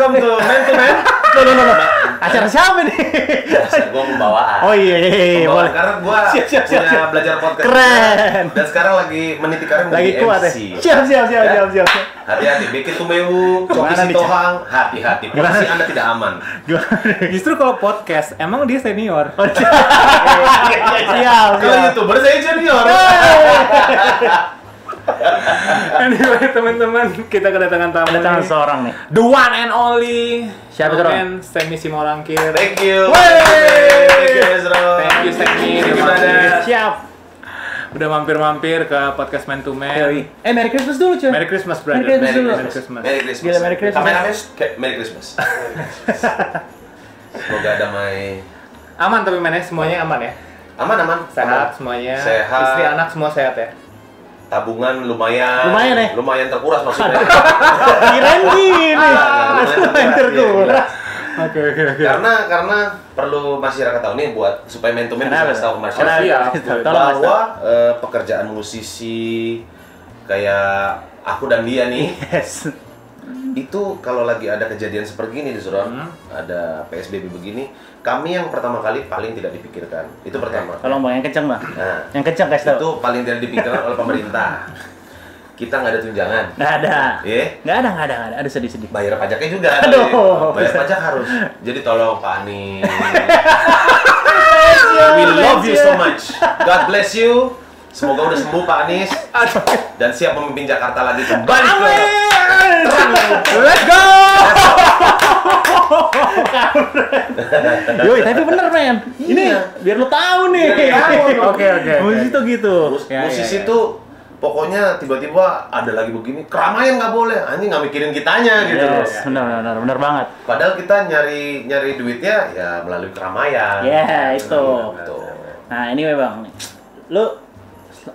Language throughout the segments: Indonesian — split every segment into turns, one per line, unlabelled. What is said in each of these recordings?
welcome to Man to Man.
No. Acara siapa nih?
Gue pembawaan.
Oh iya, boleh.
Karena gue punya belajar podcast.
Keren.
Dan sekarang lagi meniti karir
Lagi
menjadi
kuat
MC.
ya. Siap.
Hati-hati, bikin tumeu, coki
Gimana nih,
sitohang, hati-hati. Posisi Anda tidak aman.
Justru kalau podcast, emang dia senior.
Siap.
Kalau YouTuber saya junior.
Anyway, teman-teman, kita kedatangan tamu.
Kedatangan
nih.
seorang nih.
The one and only.
Siapa itu, Ron?
Roman Semi Simorangkir.
Thank you.
Wey.
Thank you, Ezra.
Thank you, Semi.
Thank you,
Udah
brother.
mampir.
Siap.
Udah mampir-mampir ke podcast Man to Man.
Merry Christmas dulu, cuy.
Merry Christmas, brother.
Merry Christmas dulu.
Merry Christmas.
Merry Christmas.
Gila, Merry Christmas.
Kameramen, Merry Christmas. Semoga damai.
Aman tapi mana semuanya aman ya?
Aman.
Sehat semuanya.
Sehat.
Istri anak semua sehat ya?
Tabungan lumayan. Lumayan terkuras maksudnya.
Kirain gini. Lumayan terkuras.
Oke.
Karena perlu masyarakat tahu nih buat supaya Man to Man bisa kasih tahu ke masyarakat
Bahwa
pekerjaan musisi kayak aku dan dia nih
Yes.
itu kalau lagi ada kejadian seperti ini di Suron, ada PSBB begini, kami yang pertama kali paling tidak dipikirkan. Itu pertama.
Tolong Bang, yang kencang, Bang.
Nah,
Yang kencang kasih
itu
tahu.
paling tidak dipikirkan oleh pemerintah. Kita nggak ada tunjangan.
Nggak ada.
Iya.
Nggak ada. Aduh, sedih.
Bayar pajaknya juga.
Aduh.
Bayar pajak harus. Jadi tolong Pak Anies. We love you so much. God bless you. Semoga udah sembuh Pak Anies dan siap memimpin Jakarta lagi kembali ke terang.
Let's go. Yoi, tapi bener men. Ini
Iya.
biar lu tahu nih.
Biar tahu.
Oke.
Musisi tuh gitu.
Musisi tuh pokoknya tiba-tiba ada lagi begini, keramaian nggak boleh, anjing nggak mikirin kitanya gitu loh.
Yes, benar banget.
Padahal kita nyari duitnya ya melalui keramaian.
Ya, itu.
Gitu.
Nah, ini Bang. Lu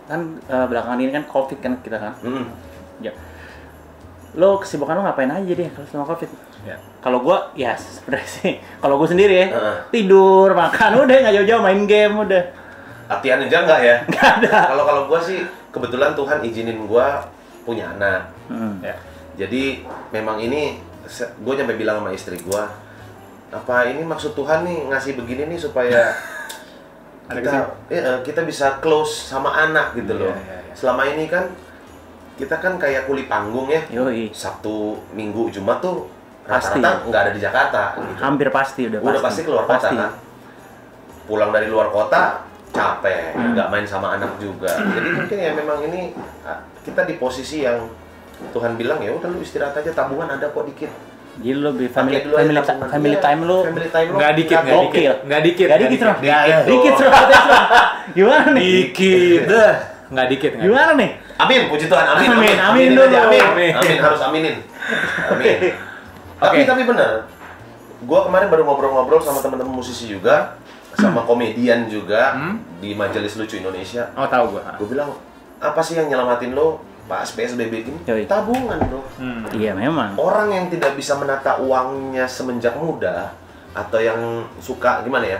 kan belakangan ini kan Covid kan kita kan. Ya. Lo kesibukan lo ngapain aja deh kalau selama Covid?
Ya.
Kalau gua ya sebenarnya sih, kalau gua sendiri ya,
Heeh.
tidur, makan, udah nggak jauh-jauh main game udah.
Latihan aja nggak ya?
Nggak ada.
Kalau gua sih kebetulan Tuhan izinin gua punya anak.
Ya.
Jadi memang ini gue nyampe bilang sama istri gua, apa ini maksud Tuhan nih ngasih begini nih supaya kita bisa close sama anak gitu loh.
Iya.
Selama ini kan kita kan kayak kuli panggung ya.
Yoi.
Sabtu, Minggu, Jumat tuh
Pasti.
rata-rata nggak ada di Jakarta. Gitu.
Hampir pasti udah
Pasti keluar kota
Pasti.
kan. Pulang dari luar kota capek, nggak main sama anak juga. Jadi mungkin ya memang ini kita di posisi yang Tuhan bilang ya udah lu istirahat aja, tabungan ada kok dikit.
Jadi lo lebih family
Pakai dulu aja tabungan.
family
Iya,
time lo
family time lu
Nggak dikit.
gokil.
Nggak dikit.
Nggak dikit, Ron.
Dikit
Ron. Gimana nih?
Dikit. Nggak dikit.
Gimana nih?
Amin, puji Tuhan, amin.
Amin
Aminin
dulu.
aja,
Amin.
Amin, harus aminin. Amin.
Oke.
Tapi bener. Gua kemarin baru ngobrol-ngobrol sama teman-teman musisi juga, sama komedian juga di Majelis Lucu Indonesia.
Oh, tahu gua.
Gue bilang, apa sih yang nyelamatin lo pas PSBB ini?
Yoi.
Tabungan bro.
Iya memang.
Orang yang tidak bisa menata uangnya semenjak muda, atau yang suka gimana ya,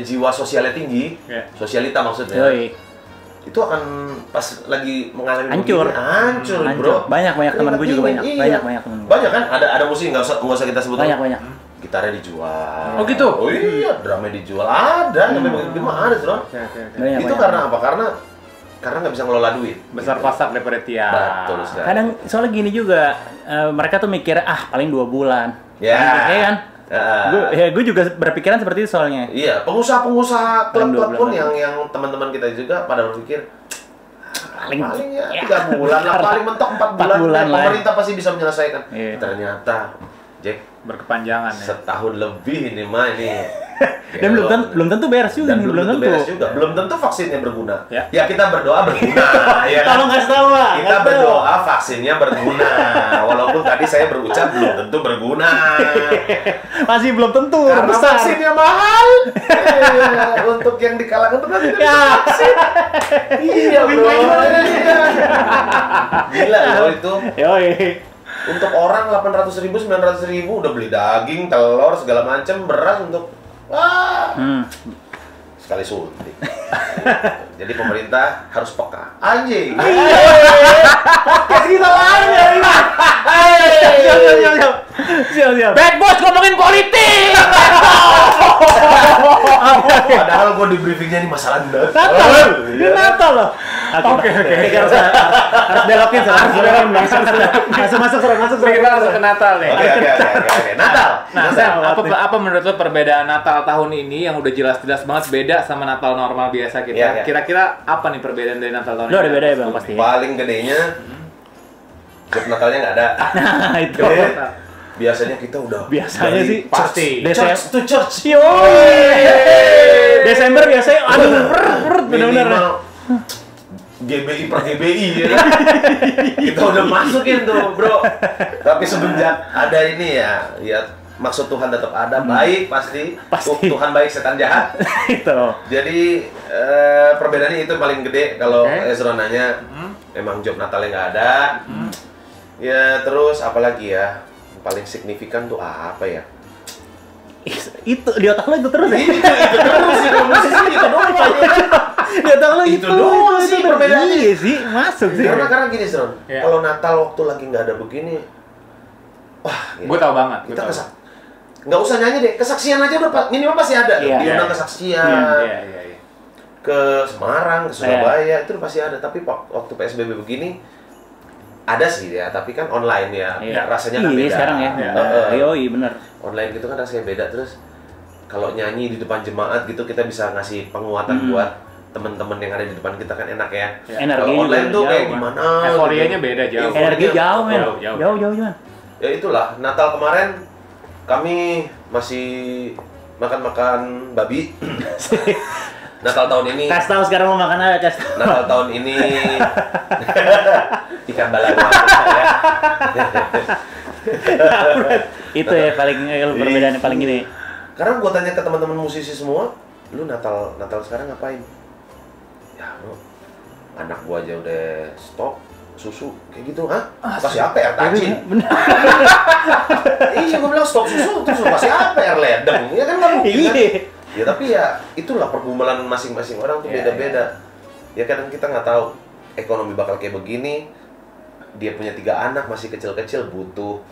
jiwa sosialnya tinggi,
Ya.
sosialita maksudnya,
Yoi.
itu akan pas lagi mengalami
Hancur.
begini, hancur bro.
Banyak teman gue juga banyak.
Iya.
Banyak teman gue.
Banyak kan? Ada musik nggak usah kita sebut.
Banyak.
Gitarnya dijual.
Oh, gitu?
Oh iya, drumnya dijual. Ada. Tapi begitu mah ada, Bro.
Oke.
Itu karena apa? Karena nggak bisa ngelola duit.
Besar pasak daripada tiang.
Betul sekali.
Kadang soalnya gini juga, mereka tuh mikir paling 2 bulan.
Ya.
Iya kan?
Ya.
Gue juga berpikiran seperti itu soalnya.
Iya, pengusaha-pengusaha klub-klub
Paling
pun
2 bulan.
yang teman-teman kita juga pada berpikir
Paling
ya 3 bulan lah, paling mentok 4 bulan,
bulan lah.
pemerintah pasti bisa menyelesaikan.
Iya.
Ternyata Jack
Berkepanjangan ya.
setahun lebih ini mah ini.
Dan belum tentu beres juga
Dan
nih,
belum tentu beres juga. Belum tentu vaksinnya berguna.
Ya.
Ya kita berdoa berguna. Ya kan?
Tolong kasih tahu lah.
Kita berdoa vaksinnya berguna. Walaupun tadi saya berucap belum tentu berguna.
Masih belum tentu.
Karena
besar.
vaksinnya mahal. Untuk yang di kalangan itu tidak bisa vaksin. Iya bro. Gila loh itu.
Yoi.
Untuk orang 800.000, 900.000 udah beli daging, telur segala macam, beras untuk sekali suntik. Jadi pemerintah harus peka. Anjing.
Podcast kita lain ya ini. Siap. Bad boss ngomongin politik.
Padahal gua di briefingnya ini masalah Natal.
Ini Natal loh. Oke. Harus belokin, masuk.
Kita langsung ke Natal nih.
Oke. Natal.
Nah, Sam, apa menurut lo perbedaan Natal tahun ini yang udah jelas-jelas banget beda sama Natal normal biasa kita?
Iya.
Kira-kira apa nih perbedaan dari Natal tahun
Lo
ini?
ada beda ya bang pasti.
Paling gedenya job Natalnya nggak ada.
Nah itu.
Biasanya kita udah
Biasanya
dari
sih
pasti.
church to church.
Desember biasanya bener-bener.
Minimal GBI per GBI ya kan? Kita udah masukin tuh bro. Tapi semenjak ada ini ya maksud Tuhan tetap ada, baik pasti. Tuhan baik, setan jahat.
Itu.
Jadi perbedaannya itu paling gede kalau Ezra nanya. Emang job Natalnya nggak ada. Ya terus apalagi ya paling signifikan tuh apa ya?
Itu di otak lo itu terus ya?
Itu terus sih, musisi itu doang.
Di otak lo
Itu doang sih perbedaannya.
Iya sih, masuk sih.
Karena gini Sron,
Iya.
kalau Natal waktu lagi nggak ada begini, wah,
Gue tau banget.
kita nggak usah nyanyi deh, kesaksian aja udah minimal pasti ada.
Iya.
Diundang
Iya.
kesaksian
Iya.
ke Semarang, ke Surabaya, itu pasti ada. Tapi waktu PSBB begini ada sih ya, tapi kan online ya,
Iya.
rasanya kan beda.
Sekarang ya. Iya bener.
Online gitu kan rasanya beda. Terus kalau nyanyi di depan jemaat gitu kita bisa ngasih penguatan buat teman-teman yang ada di depan kita kan enak ya.
Energi
Kalau online
juga
tuh kayak
jauh,
gimana?
Euforianya
gitu.
beda jauh.
Energi jauh men.
Jauh.
Jauh.
Ya itulah, Natal kemarin kami masih makan-makan babi. Natal tahun ini
Kasih tahu sekarang mau makan apa? Kasih tahu.
Natal tahun ini ikan balapan ya.
Itu ya paling perbedaannya paling gini.
Karena gua tanya ke teman-teman musisi semua, lu Natal sekarang ngapain? Ya bro, anak gua aja udah stop susu kayak gitu, hah? Kasih apa ya tajin?
Bener.
Iya gua bilang stop susu terus kasih apa ya ledeng? Ya kan nggak mungkin kan?
Iya.
Ya tapi ya itulah pergumulan masing-masing orang tuh beda-beda. Ya kadang kita nggak tahu ekonomi bakal kayak begini. Dia punya 3 anak masih kecil-kecil butuh.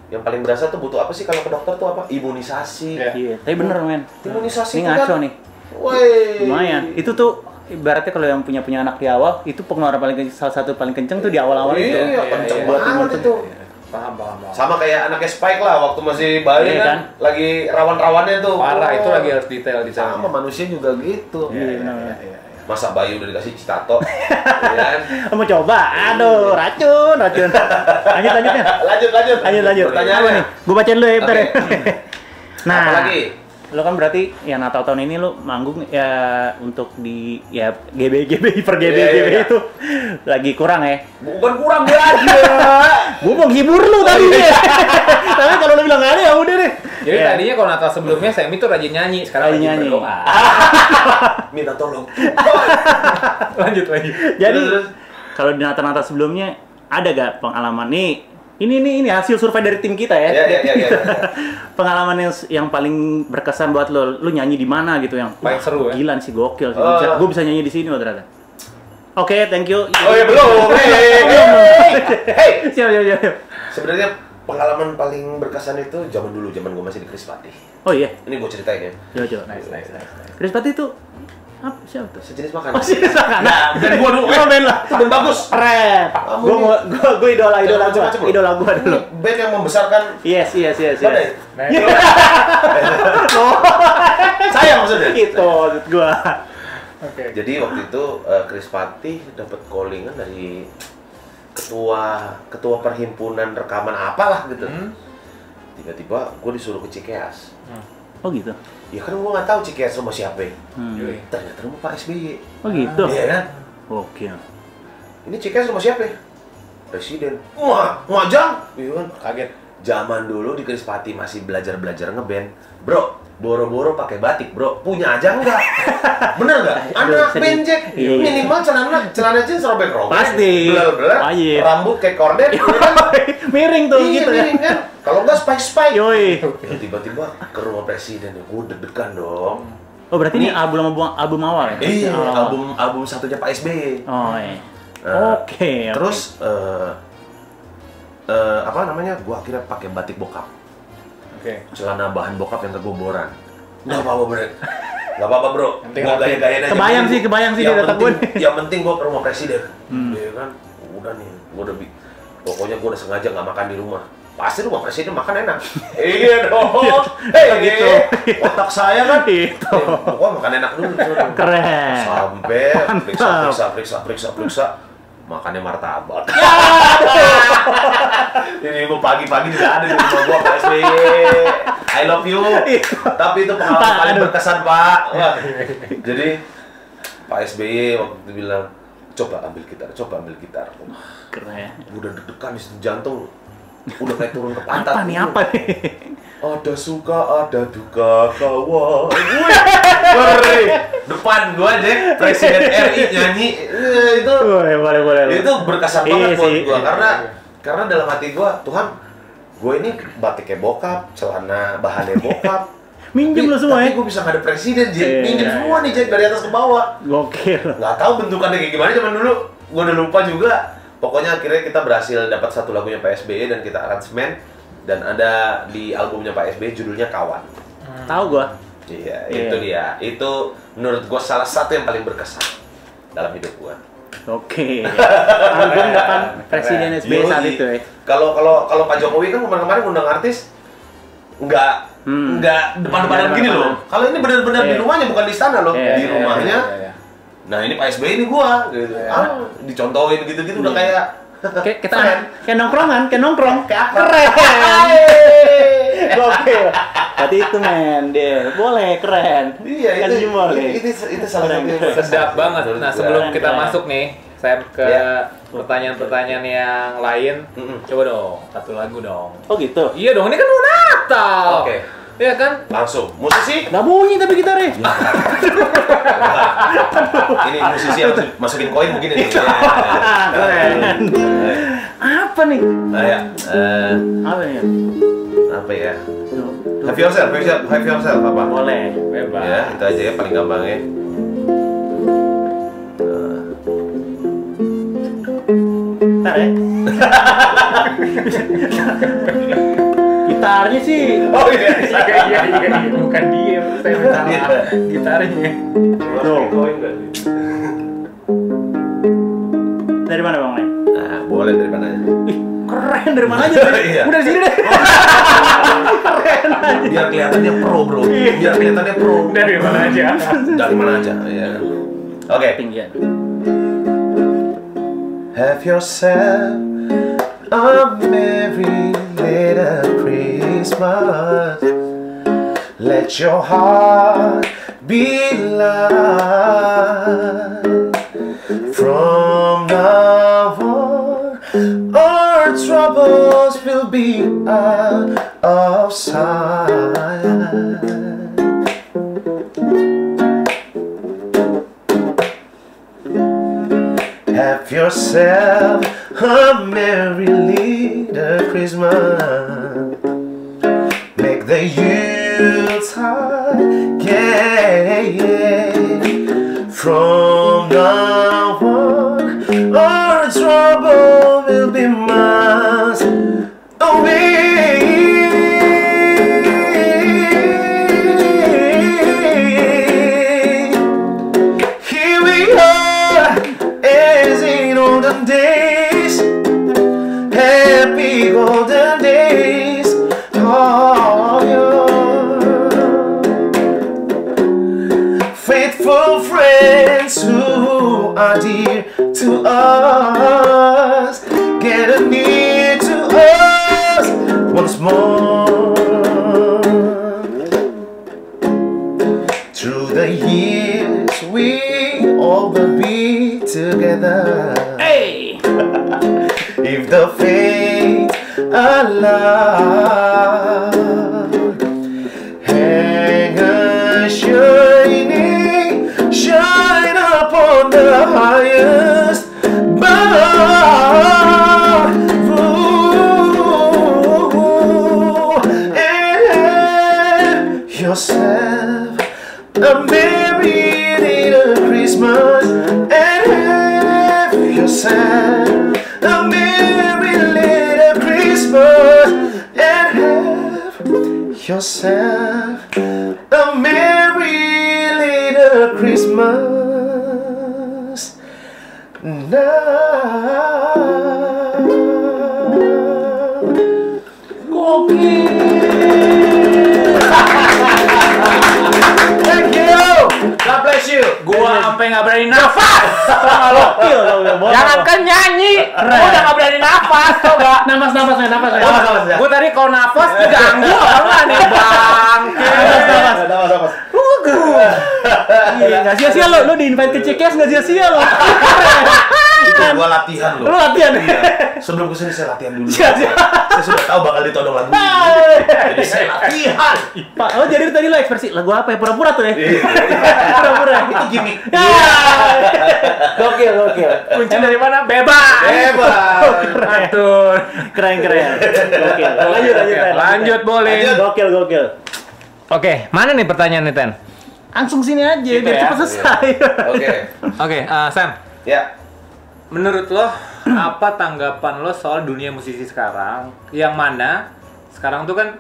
Yang paling berasa tuh butuh apa sih kalau ke dokter tuh apa? Imunisasi.
Iya, tapi bener men.
Imunisasi
Ini
itu
ngaco
kan,
nih.
woi.
Lumayan. Itu tuh ibaratnya kalau yang punya anak di awal, itu pengeluaran salah satu paling kenceng tuh di awal-awal itu.
Iya, kenceng banget itu.
Paham.
Sama kayak anaknya Spike lah waktu masih bayi
Iya,
kan,
kan?
lagi rawan-rawannya tuh.
Parah,
Oh.
itu lagi harus detail.
Sama manusia juga gitu.
Iya, benar.
Masa bayi udah dikasih citato, ya kan?
Mau coba? Aduh, racun. Lanjutnya.
Lanjut. Pertanyaannya.
nih? Gue bacain dulu ya, bentar ya.
Oke.
Nah,
Apa lagi?
lo kan berarti ya Natal tahun ini lo manggung ya untuk di ya GB per GB
Iya.
itu lagi kurang ya.
Bukan kurang aja.
Gue mau hibur lu tadi ya. Tapi kalau lo bilang nggak ada ya udah deh.
Jadi
Ya.
tadinya kalau Natal sebelumnya Semi tuh rajin nyanyi, sekarang
Rajin
rajin
nyanyi.
berdoa.
Minta tolong.
Lanjut.
Jadi
Terus.
kalau di Natal sebelumnya ada gak pengalaman nih? Ini hasil survei dari tim kita ya.
Iya.
Pengalaman yang paling berkesan buat lo nyanyi di mana gitu yang
Paling seru, ya?
Gila sih gokil sih.
Oh.
Gue bisa nyanyi di sini loh ternyata. Oke, thank you.
Oh ya belum. Hey.
Siap.
Sebenarnya pengalaman paling berkesan itu zaman dulu, zaman gue masih di Krispati.
Oh iya.
Ini gue ceritain ya.
Coba.
Nice.
Chris Patti itu apa siapa tuh?
Sejenis makanan.
Oh, sih makanan.
Nah, dan gua dulu.
Oh, men lah.
Dan bagus.
Keren.
Kamu
Gue idola
Macem-macem
gua.
loh.
Idola gua dulu.
Ini band yang membesarkan
Yes.
Badai. Saya maksudnya.
Itu maksud gua.
Oke.
Jadi waktu itu Krispati dapat callingan dari ketua perhimpunan rekaman apalah gitu. Tiba-tiba gue disuruh ke Cikeas.
Oh gitu.
Ya kan gue nggak tahu Cikeas rumah siapa.
Yoi.
Ternyata rumah Pak SBY.
Oh gitu.
Iya kan?
Oke.
Ini Cikeas rumah siapa? Presiden. Wah, ngajang. Iya kan?
Kaget.
Zaman dulu di Krispati masih belajar ngeband. Bro, boro-boro pakai batik, bro. Punya aja enggak? Bener nggak? Anak
sedih.
benjek.
Iya.
Minimal celana jeans robek-robek.
Pasti.
Beler-beler.
Wajib.
Rambut kayak korden. Iya kan?
Miring tuh
Iya,
gitu ya.
miring kan? Kalau nggak spike-spike.
Yoi.
Ya, tiba-tiba ke rumah presiden. Gue deg-degan dong.
Oh berarti ini album awal ya?
Iya,
Oh.
album satunya Pak SBY.
Oh iya. Oke.
Terus apa namanya? Gua akhirnya pakai batik bokap.
Oke.
Celana bahan bokap yang kegomboran. Nggak apa-apa, Bro. Nggak apa-apa, Bro.
Penting
Gua gaya-gayain aja.
Kebayang sih di otak gue.
Yang penting gua ke rumah presiden. Ya kan? Udah nih, pokoknya gua udah sengaja nggak makan di rumah. Pasti rumah presiden makan enak. Iya dong.
Gitu.
Otak saya kan.
Gitu.
Pokoknya makan enak dulu.
Keren.
Sampai periksa. Makannya martabak. Ini ibu pagi-pagi tidak ada di rumah gua Pak SBY. I love you. Tapi itu pengalaman paling berkesan, Pak. Wah. Jadi Pak SBY waktu itu bilang, coba ambil gitar.
Keren.
Udah deg-degan di jantung. Udah kayak turun ke pantat.
Apa nih?
Ada suka, ada duka, kawan. Ngeri. Depan gua aja, Presiden RI nyanyi. Itu
Boleh.
itu berkesan banget buat
sih.
gua karena dalam hati gua, Tuhan, gua ini batiknya bokap, celana bahannya bokap.
Minjem lu semua ya?
Tapi gua bisa ngadep presiden, Jack.
Iya.
Minjem semua nih, Jack, dari atas ke bawah.
Gokil.
Nggak tahu bentukannya kayak gimana zaman dulu. Gua udah lupa juga. Pokoknya akhirnya kita berhasil dapat satu lagunya Pak SBY dan kita aransemen, dan ada di albumnya Pak SBY judulnya Kawan.
Tahu gua.
Iya, itu dia. Itu menurut gua salah satu yang paling berkesan dalam hidup gua.
Oke. Album depan Presiden SBY saat itu ya.
Kalau Pak Jokowi kan kemarin ngundang artis nggak depan-depanan gini loh. Kalau ini benar-benar di rumahnya, bukan di istana loh, di rumahnya. Nah ini Pak SBY ini gua gitu. Dicontohin gitu-gitu udah kayak
Kita kayak nongkrongan, kayak keren. Gokil. Berarti itu dia boleh keren.
Iya,
kan
itu
boleh.
itu salah satu yang
Sedap banget. Nah, sebelum kita masuk nih, saya ke
Ya.
pertanyaan-pertanyaan yang lain. Coba dong, satu lagu dong.
Oh gitu.
Iya dong, ini kan mau Natal.
Oke.
Iya kan?
Langsung musisi.
Nggak bunyi tapi gitarnya.
Ini musisi yang masukin koin mungkin ini.
Keren. Apa nih?
Nah, ya.
Apa ya?
Apa ya? Have yourself apa?
Boleh.
Bebas.
Ya, itu aja ya paling gampang ya.
Bentar ya. Gitarnya sih.
Oh iya, bukan dia, saya salah. Gitarnya.
Tuh. Dari mana Bang Leng?
Nah, boleh dari mana aja.
Ih, keren dari mana aja?
Iya.
Udah di sini deh. Keren aja.
Biar kelihatannya pro, bro. Biar kelihatannya pro.
Dari mana aja?
Dari mana aja, ya. Oke.
Tinggian.
Have yourself a merry little Christmas. Let your heart be light. From now on, our troubles will be out of sight. Have yourself a merry little Christmas. Make the Yuletide gay. From now on, our trouble will be miles away. Here we are, as in olden days, happy golden days of yore. Faithful friends who are dear to us, get near to us once more. Through the years we all will be together.
Hey!
If the fate allow, hang a shining shine upon the highest bough. Ooh, and yourself a a merry little Christmas and have yourself a merry little Christmas and have yourself a merry little Christmas now. Thank you. God bless you.
Gua sampai nggak berani nafas. Jangankan nyanyi, gua udah nggak berani nafas, tau gak?
Nafas.
Gua tadi kalau nafas diganggu apa nih, bang?
Nafas.
Iya, nggak sia-sia lo di-invite ke CKS nggak sia-sia lo.
Itu gua latihan loh.
Lo latihan?
Iya. Sebelum kesini saya latihan dulu.
Sia-sia.
Saya sudah tahu bakal ditodong lagu ini. Jadi saya latihan.
Pak, oh jadi tadi lo ekspresi lagu apa ya? Pura-pura tuh ya? Pura-pura.
Itu gimmick.
Gokil.
Kunci dari mana? Bebas. Atur.
Keren. Gokil.
Lanjut, boleh.
Gokil.
Oke, mana nih pertanyaannya, Ten?
Langsung sini aja,
Gitu
biar
ya?
cepat selesai.
Oke, Sam.
Ya.
Menurut lo, apa tanggapan lo soal dunia musisi sekarang? Yang mana sekarang tuh kan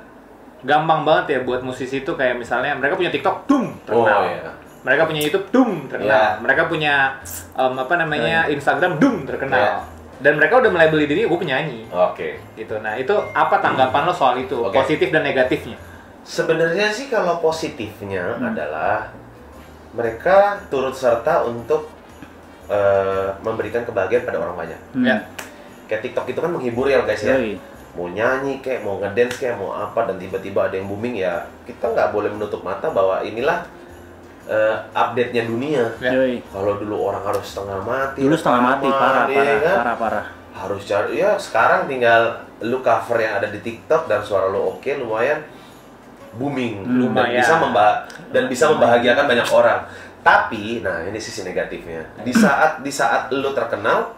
gampang banget ya buat musisi itu kayak misalnya mereka punya TikTok, terkenal.
Oh, iya.
Mereka punya YouTube, terkenal.
Iya.
Mereka punya Instagram, terkenal. Dan mereka udah melabeli diri, gue penyanyi.
Oke.
Gitu. Nah, itu apa tanggapan lo soal itu?
Oke.
Positif dan negatifnya?
Sebenarnya sih kalau positifnya adalah mereka turut serta untuk memberikan kebahagiaan pada orang banyak.
Ya.
Kayak TikTok itu kan menghibur ya guys ya.
Yoi.
Mau nyanyi kayak, mau ngedance kayak, mau apa, dan tiba-tiba ada yang booming ya. Kita nggak boleh menutup mata bahwa inilah update-nya dunia.
Ya.
Yoi.
Kalau dulu orang harus setengah mati.
Dulu setengah mati,
rekaman,
parah.
Harus cari, ya sekarang tinggal lu cover yang ada di TikTok dan suara lu oke, lumayan booming.
Lumayan.
Dan bisa membahagiakan banyak orang. Tapi, nah ini sisi negatifnya. Di saat lu terkenal,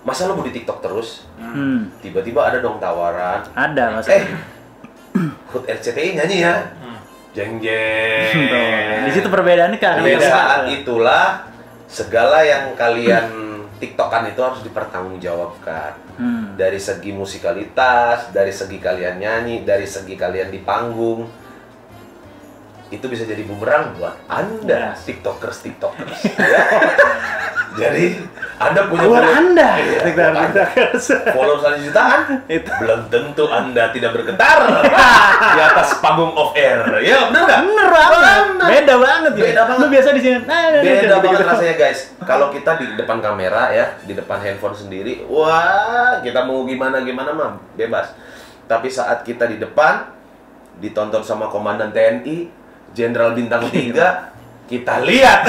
masa lu mau di TikTok terus? Tiba-tiba ada dong tawaran.
Ada mas.
Hut RCTI nyanyi ya. Jeng jeng.
Di situ perbedaannya kan.
Di saat itulah segala yang kalian TikTokan itu harus dipertanggungjawabkan. Dari segi musikalitas, dari segi kalian nyanyi, dari segi kalian di panggung. Itu bisa jadi bumerang buat Anda, TikTokers. Ya. Jadi, Anda punya followers 1 jutaan, belum tentu Anda tidak bergetar di atas panggung off air. Ya, bener nggak?
Bener banget. Beda banget. Lu biasa di sini.
Beda banget rasanya guys. Kalau kita di depan kamera ya, di depan handphone sendiri, wah, kita mau gimana mah bebas. Tapi saat kita di depan, ditonton sama komandan TNI, Jenderal Bintang 3, kita lihat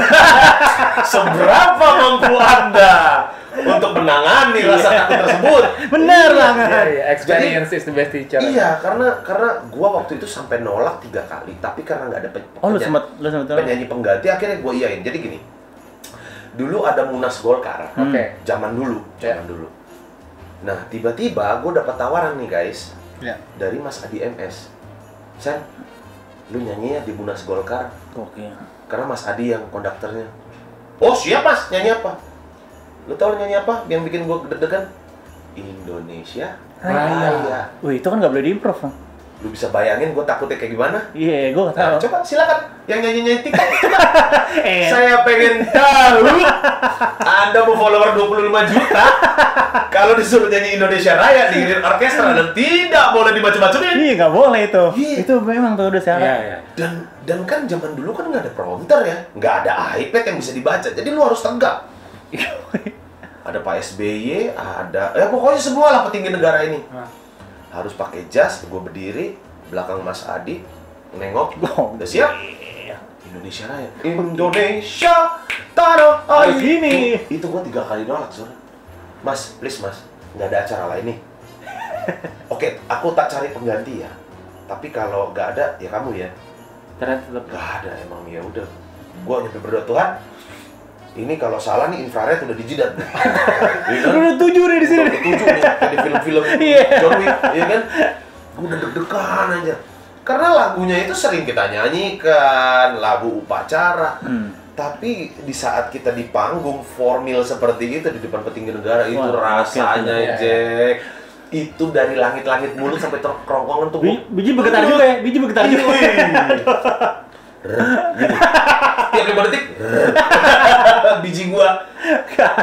seberapa mampu Anda untuk menangani rasa takut tersebut.
Bener banget.
Experience is the best teacher.
Iya, karena gua waktu itu sampai nolak 3 kali, tapi karena nggak ada
lu sempat
penyanyi pengganti, akhirnya gua iyain. Jadi gini, dulu ada Munas Golkar, zaman dulu. Nah, tiba-tiba gua dapat tawaran nih guys, dari Mas Adi MS. Sen, lu nyanyi ya di Munas Golkar.
Oke.
Karena Mas Adi yang konduktornya. Oh siap mas, nyanyi apa? Lu tau nyanyi apa yang bikin gua deg-degan? Indonesia Raya.
Wih, itu kan nggak boleh diimprov kan?
Lu bisa bayangin gua takutnya kayak gimana?
Iya, gua nggak tahu.
Nah, coba silakan yang nyanyi TikTok. Coba. Saya pengen tahu Anda mau follower 25 juta kalau disuruh nyanyi Indonesia Raya diiringi orkestra dan tidak boleh dibaca-bacuin.
Iya, nggak boleh itu.
Iya.
Itu memang tuh udah syarat.
Dan kan zaman dulu kan nggak ada prompter ya, nggak ada iPad yang bisa dibaca. Jadi lu harus tegak. Ada Pak SBY, ada pokoknya semua lah petinggi negara ini. Harus pakai jas, gue berdiri belakang Mas Adi, nengok, udah siap? Indonesia Raya. Indonesia tanah air
gini.
Itu gue 3 kali nolak, Sur. Mas, please mas, nggak ada acara lain nih. Oke, aku tak cari pengganti ya. Tapi kalau nggak ada, ya kamu ya.
Ternyata tetap
nggak ada emang, ya udah. Gue nyampe berdoa, Tuhan, ini kalau salah nih infrared udah dijidat.
udah 7 nih di sini.
Udah 7 nih, kayak di film-film John Wick, ya kan? Gue udah deg-degan aja. Karena lagunya itu sering kita nyanyikan, lagu upacara. Tapi di saat kita di panggung formil seperti itu di depan petinggi negara, itu rasanya Jack. Itu dari langit-langit mulut sampai kerongkongan tuh.
Biji bergetar juga ya, biji bergetar juga.
Tiap 5 detik biji gua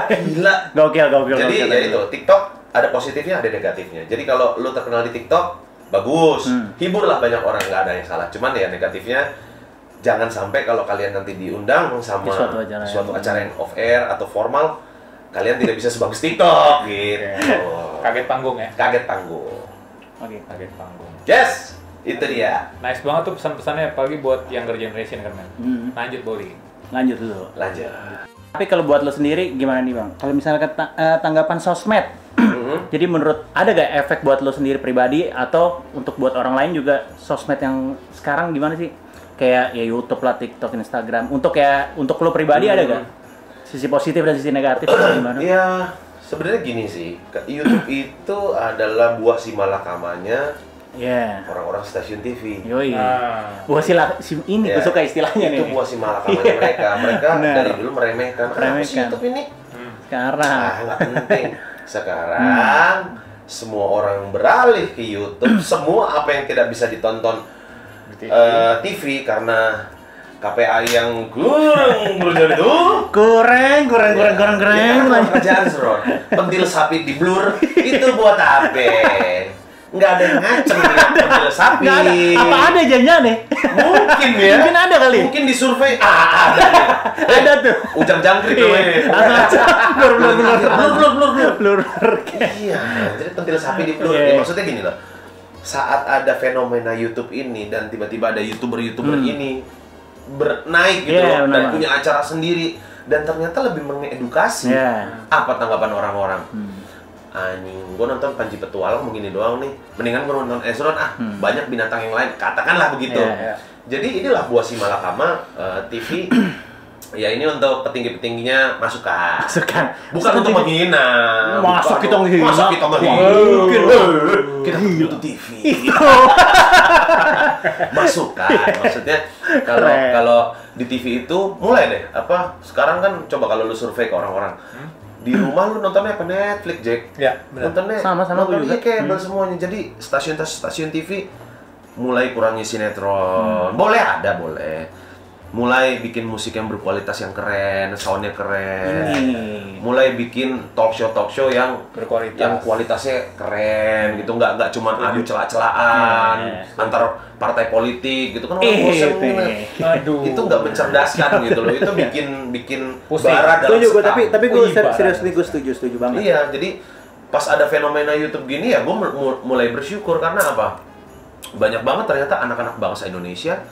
gila.
Gokil.
Jadi ya itu, TikTok ada positifnya, ada negatifnya. Jadi kalau lu terkenal di TikTok, bagus, hiburlah banyak orang, nggak ada yang salah. Cuman ya negatifnya, jangan sampai kalau kalian nanti diundang sama suatu acara yang off air atau formal, kalian tidak bisa sebagus TikTok gitu.
Kaget panggung ya?
Kaget panggung.
Oke, kaget panggung.
Yes, itu dia.
Nice banget tuh pesan-pesannya, apalagi buat younger generation kan, men. Lanjut, Boli.
Lanjut dulu.
Lanjut.
Tapi kalau buat lo sendiri gimana nih Bang? Kalau misalnya tanggapan sosmed, jadi menurut ada gak efek buat lo sendiri pribadi atau untuk buat orang lain juga sosmed yang sekarang gimana sih? Kayak ya YouTube lah, TikTok, Instagram. Untuk lo pribadi ada gak? Sisi positif dan sisi negatif gimana?
Iya, sebenarnya gini sih. YouTube itu adalah buah si malakamanya orang-orang stasiun TV.
Yoi. Buah ini gue suka istilahnya nih.
Itu buah si malakamanya mereka. Mereka dari dulu meremehkan. Kenapa sih YouTube ini?
Sekarang.
Nggak penting. Sekarang semua orang beralih ke YouTube. Semua apa yang tidak bisa ditonton TV karena KPI yang kurang berjalan itu kurang kerjaan Seron. Pentil sapi di blur itu buat apa? Nggak ada yang ngaceng dengan pentil sapi.
Nggak ada. Apa ada janjinya nih?
Mungkin ya.
Mungkin ada kali.
Mungkin di survei ada nih.
Ada tuh.
Ujang jangkrik
blur.
Iya, jadi pentil sapi di blur. Ya, maksudnya gini loh. Saat ada fenomena YouTube ini dan tiba-tiba ada YouTuber ini naik gitu loh, dan punya acara sendiri dan ternyata lebih mengedukasi. Apa tanggapan orang-orang? Anjing, gue nonton Panji Petualang begini doang nih, mendingan gue nonton Ezron banyak binatang yang lain, katakanlah begitu. Jadi inilah buah si malakama TV. Ya ini untuk petinggi-petingginya masukan. Bukan untuk menghina.
Masa kita menghina?
Kita butuh TV. Masukan. Maksudnya kalau di TV itu mulai deh sekarang kan coba kalau lu survei ke orang-orang. Di rumah lu nontonnya apa? Netflix, Jack.
Ya, benar.
Nontonnya sama juga
kabel semuanya. Jadi stasiun TV mulai kurangi sinetron. Boleh. Mulai bikin musik yang berkualitas yang keren, soundnya keren. Mulai bikin talk show yang berkualitas, yang kualitasnya keren gitu, nggak cuma adu celah-celahan antar partai politik gitu kan orang bosan. Itu nggak mencerdaskan gitu loh. Itu bikin bara dalam sekam.
Tapi gue serius nih, gue setuju banget.
Iya, jadi pas ada fenomena YouTube gini ya, gue mulai bersyukur karena apa? Banyak banget ternyata anak-anak bangsa Indonesia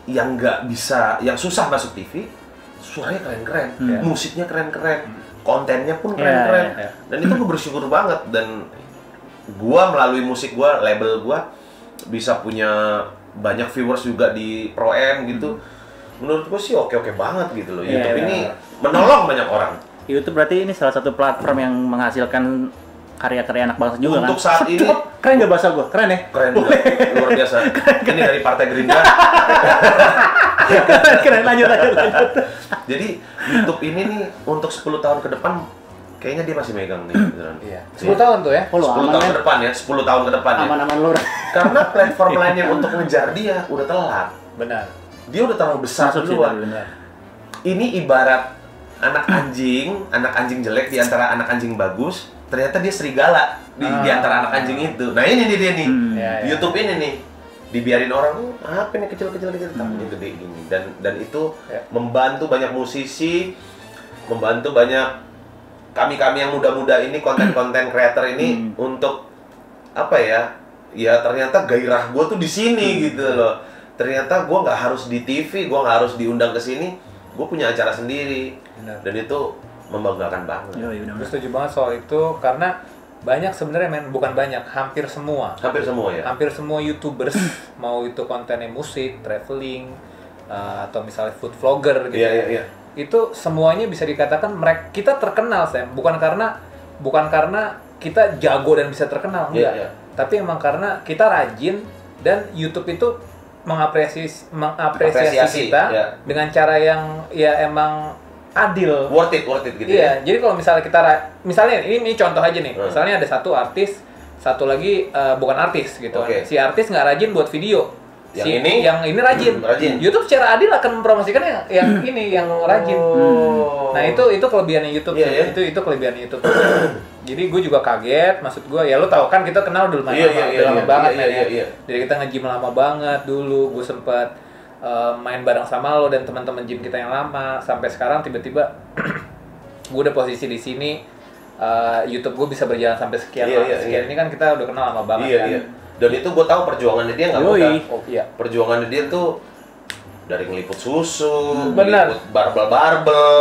yang nggak bisa, yang susah masuk TV, suaranya keren-keren, musiknya keren-keren, kontennya pun keren-keren, dan itu gue bersyukur banget. Dan gue melalui musik gue, label gue bisa punya banyak viewers juga di Pro M gitu. Menurut gue sih oke banget gitu loh. YouTube ini menolong banyak orang.
YouTube berarti ini salah satu platform yang menghasilkan karya-karya anak bangsa juga.
Untuk saat ini
keren gak bahasa gue? Keren ya?
Keren juga, luar biasa. Ini dari Partai Gerindra.
Keren, lanjut.
Jadi YouTube ini nih untuk 10 tahun ke depan kayaknya dia masih megang nih.
Iya. 10 tahun tuh ya?
10 tahun ke depan ya, 10 tahun ke depan ya.
Aman-aman lu.
Karena platform lain yang untuk ngejar dia udah telat.
Benar.
Dia udah terlalu besar duluan. Ini ibarat anak anjing jelek di antara anak anjing bagus. Ternyata dia serigala di antara anak anjing itu. Nah ini dia nih, YouTube ini nih dibiarin orang apa nih kecil-kecil tapi gede gini, dan itu membantu banyak musisi, membantu banyak kami yang muda-muda ini, konten creator ini untuk apa ya ternyata gairah gue tuh di sini gitu loh. Ternyata gue nggak harus di TV, gue nggak harus diundang ke sini, gue punya acara sendiri. Dan itu membanggakan banget.
Gue setuju banget soal itu karena banyak sebenarnya hampir semua ya. Hampir semua YouTubers mau itu kontennya musik, traveling, atau misalnya food vlogger gitu. Itu semuanya bisa dikatakan kita terkenal, Sam. Bukan karena kita jago dan bisa terkenal, enggak. Tapi emang karena kita rajin dan YouTube itu mengapresiasi kita dengan cara yang ya emang adil,
worth it gitu.
Iya, jadi kalau misalnya misalnya ini contoh aja nih, misalnya ada satu artis, satu lagi bukan artis gitu. Si artis nggak rajin buat video, yang ini rajin. YouTube secara adil akan mempromosikan yang ini yang rajin. Nah itu kelebihannya YouTube. Itu kelebihannya YouTube. Jadi gue juga kaget, maksud gue ya lo tau kan kita kenal dulu lama banget ya. Jadi kita nge-gym lama banget dulu, gue sempet main bareng sama lo dan teman-teman gym kita yang lama, sampai sekarang tiba-tiba gue udah posisi di sini, YouTube gue bisa berjalan sampai sekian ini kan kita udah kenal lama banget kan.
Dan itu gue tahu perjuangannya dia nggak mudah. Perjuangannya dia tuh dari ngeliput susu, ngeliput barbel,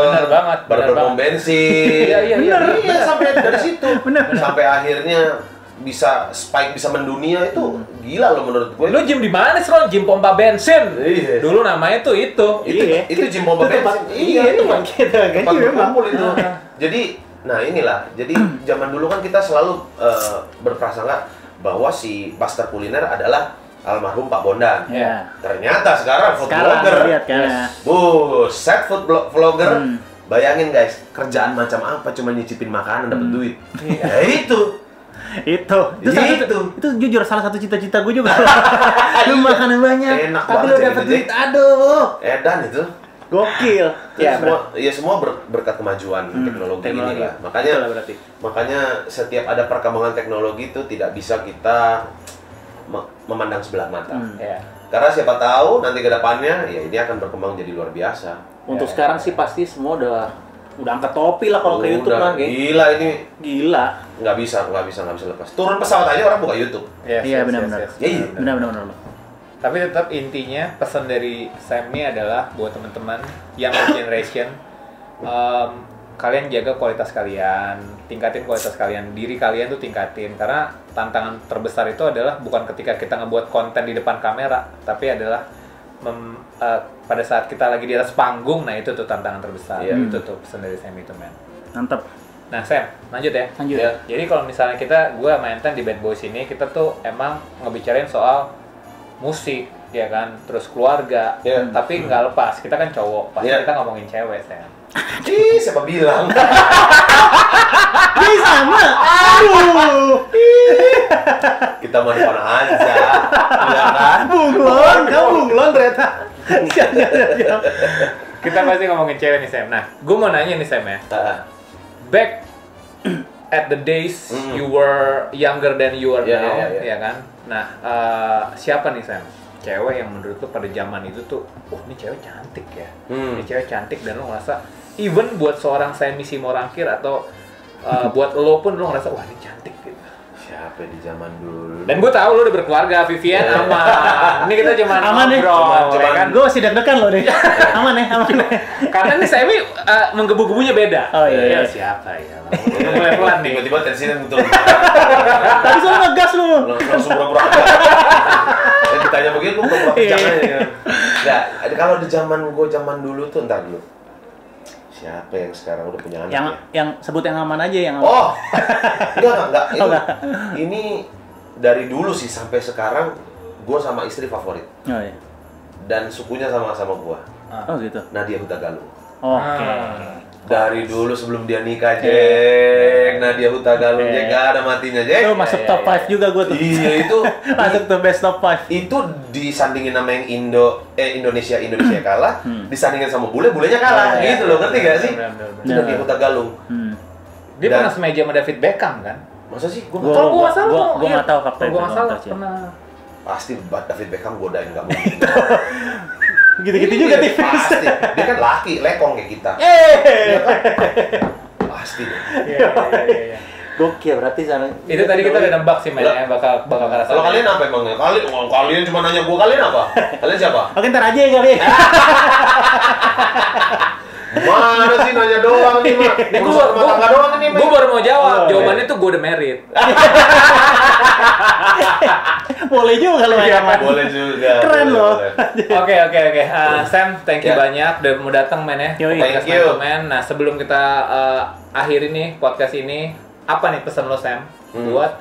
bener banget,
barbel pom bensin, sampai dari situ, sampai akhirnya bisa spike, bisa mendunia, itu gila loh menurut gue.
Lu gym di mana sih, Ron? Gym pompa bensin. Dulu namanya tuh itu
gym pompa bensin.
Itu tempat kita kan
berkumpul itu. Jadi, nah inilah. Jadi zaman dulu kan kita selalu berprasangka bahwa si Buster Kuliner adalah almarhum Pak Bondan. Ternyata sekarang food vlogger.
Lihat kan.
Buset, food vlogger. Bayangin guys, kerjaan macam apa, cuma nyicipin makanan dapat duit. Ya itu jujur salah satu cita-cita gue juga. Lu makanan banyak,
enak tapi lu dapat duit, aduh.
Edan itu.
Gokil.
Semua berkat kemajuan teknologi ini lah. Makanya setiap ada perkembangan teknologi itu tidak bisa kita memandang sebelah mata. Karena siapa tahu nanti ke depannya ya ini akan berkembang jadi luar biasa.
Untuk sekarang sih pasti semua udah angkat topi lah kalau ke YouTube lah.
Gila ini.
Gila.
Nggak bisa lepas. Turun pesawat aja orang buka YouTube.
Iya benar-benar. Benar.
Tapi tetap intinya pesan dari Sam ini adalah buat teman-teman younger generation, kalian jaga kualitas kalian, tingkatin kualitas kalian, diri kalian tuh tingkatin, karena tantangan terbesar itu adalah bukan ketika kita ngebuat konten di depan kamera, tapi adalah pada saat kita lagi di atas panggung. Nah itu tuh tantangan terbesar. Itu tuh pesan dari Sam itu, men.
Mantap.
Nah Sam, lanjut ya. Jadi kalau misalnya gue main di Bad Boys ini, kita tuh emang ngebicarain soal musik, ya kan, terus keluarga, tapi nggak lepas, kita kan cowok, pasti kita ngomongin cewek, Sam.
Siapa bilang?
Sama. Aduh.
Kita mau di mana aja, ya kan?
Bunglon ternyata.
Kita pasti ngomongin cewek nih, Sam. Nah, gue mau nanya nih, Sam ya. Back at the days you were younger than you are now, ya kan? Nah, siapa nih, Sam? Cewek yang menurut lu pada zaman itu tuh, ini cewek cantik ya. Ini cewek cantik dan lu ngerasa, even buat seorang Sammy Simorangkir atau buat lo pun lu ngerasa, wah ini cantik gitu.
Siapa di zaman dulu?
Dan gue tahu lu udah berkeluarga, Vivian, aman. Ini kita cuma
aman nih.
Cuman
kan gue masih deg-degan loh nih. Aman nih.
Karena nih Sammy menggebu-gebunya beda.
Oh iya.
Siapa ya? Mulai pelan nih.
Tiba-tiba tensinya betul.
Tadi soalnya ngegas lu.
Langsung pura-pura. Ditanya begitu, gue pura-pura kencang aja. Nah, kalau di zaman dulu tuh, entar dulu. Siapa yang sekarang udah punya anak
yang sebut yang aman aja, yang aman.
Oh, enggak. Ini dari dulu sih sampai sekarang, gue sama istri favorit.
Oh iya.
Dan sukunya sama-sama gue.
Oh gitu.
Nadia Hutagalung.
Oke.
Dari dulu sebelum dia nikah, Jack. Nadia Hutagalung, Jack, gak ada matinya, Jack.
Itu masuk top 5 juga gue tuh.
Iya, itu
masuk tuh best top 5.
Itu disandingin sama yang Indonesia kalah, disandingin sama bulenya kalah, gitu loh, ngerti gak sih? Itu Nadia Hutagalung.
Dia pernah semeja sama David Beckham kan?
Masa sih?
Gue nggak tahu fakta itu.
Gue nggak salah pernah.
Pasti David Beckham godain, nggak mungkin.
Gitu-gitu juga tipis.
Pasti. Dia kan laki, lekong kayak kita. Pasti deh.
Iya.
Gokil berarti sana.
Itu tadi kita udah nembak sih, men, ya, bakal ngerasa.
Kalau kalian apa emangnya? Kalian cuma nanya gua, kalian apa? Kalian siapa?
Oke, ntar aja ya kali.
Mana sih nanya doang nih, Mak? Ini gua tangga doang nih, Mak.
Gua baru mau jawab. Jawabannya tuh gua udah married.
Boleh juga kalau ya, Mak.
Boleh juga.
Keren loh.
Oke. Sam, thank you banyak udah mau datang, men, ya.
Thank you.
Men. Nah, sebelum kita akhiri nih podcast ini, apa nih pesan lo, Sam, buat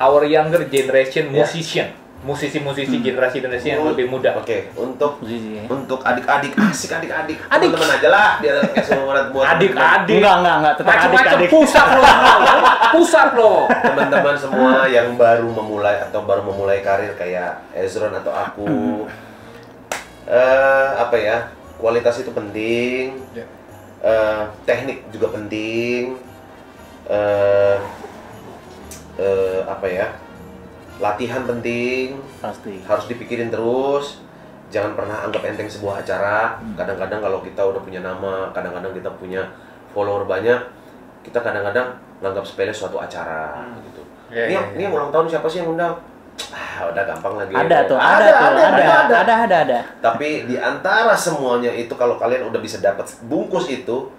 our younger generation musician? musisi-musisi generasi Indonesia yang lebih muda.
Oke, untuk
Musisi, ya.
untuk adik-adik, asik adik-adik, teman-teman aja lah, biar kayak semangat buat
Adik-adik.
Enggak, tetap
Macam-macam
adik-adik.
pusat loh.
teman-teman semua yang baru memulai karir kayak Ezron atau aku. Apa ya? Kualitas itu penting. Teknik juga penting. Apa ya? Latihan penting,
Pasti.
harus dipikirin terus. Jangan pernah anggap enteng sebuah acara. Kadang-kadang kalau kita udah punya nama, kadang-kadang kita punya follower banyak, kita kadang-kadang nganggap sepele suatu acara gitu. Ini yang ulang tahun siapa sih yang undang? Udah gampang lagi.
Ada.
Tapi di antara semuanya itu, kalau kalian udah bisa dapat bungkus itu,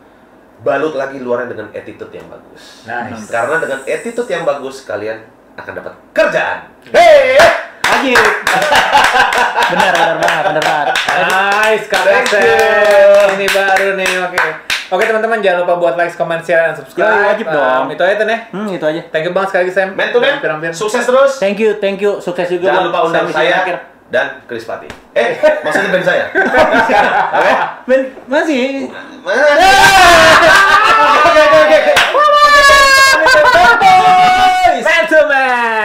balut lagi luarnya dengan attitude yang bagus.
Nice.
Karena dengan attitude yang bagus, kalian akan dapat kerjaan.
Lagi. benar banget.
Nice, Kak Ini baru nih, Oke teman-teman, jangan lupa buat like, comment, share, dan subscribe.
Wajib dong.
Itu aja tuh nih.
Itu aja.
Thank you banget sekali lagi, Sam.
Man to man, sukses terus.
Thank you. Sukses juga.
Jangan lupa undang saya dan Chris Pati. Maksudnya band saya. Oke?
Masih.
Oke.
Man to man.